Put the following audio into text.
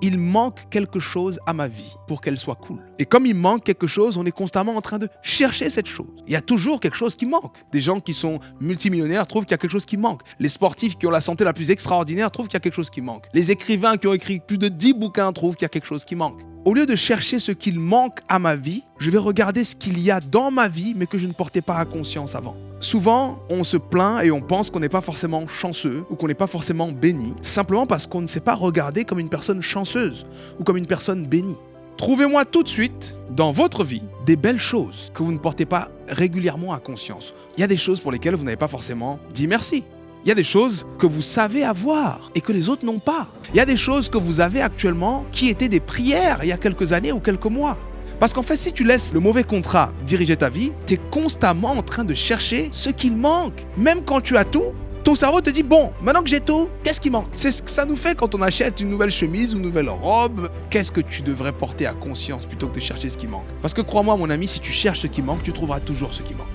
il manque quelque chose à ma vie pour qu'elle soit cool. Et comme il manque quelque chose, on est constamment en train de chercher cette chose. Il y a toujours quelque chose qui manque. Des gens qui sont multimillionnaires trouvent qu'il y a quelque chose qui manque. Les sportifs qui ont la santé la plus extraordinaire trouvent qu'il y a quelque chose qui manque. Les écrivains qui ont écrit plus de 10 bouquins trouvent qu'il y a quelque chose qui manque. Au lieu de chercher ce qu'il manque à ma vie, je vais regarder ce qu'il y a dans ma vie, mais que je ne portais pas à conscience avant. Souvent, on se plaint et on pense qu'on n'est pas forcément chanceux ou qu'on n'est pas forcément béni, simplement parce qu'on ne s'est pas regardé comme une personne chanceuse ou comme une personne bénie. Trouvez-moi tout de suite, dans votre vie, des belles choses que vous ne portez pas régulièrement à conscience. Il y a des choses pour lesquelles vous n'avez pas forcément dit merci. Il y a des choses que vous savez avoir et que les autres n'ont pas. Il y a des choses que vous avez actuellement qui étaient des prières il y a quelques années ou quelques mois. Parce qu'en fait, si tu laisses le mauvais contrat diriger ta vie, tu es constamment en train de chercher ce qu'il manque. Même quand tu as tout, ton cerveau te dit, bon, maintenant que j'ai tout, qu'est-ce qui manque? C'est ce que ça nous fait quand on achète une nouvelle chemise ou une nouvelle robe. Qu'est-ce que tu devrais porter à conscience plutôt que de chercher ce qui manque? Parce que crois-moi, mon ami, si tu cherches ce qui manque, tu trouveras toujours ce qui manque.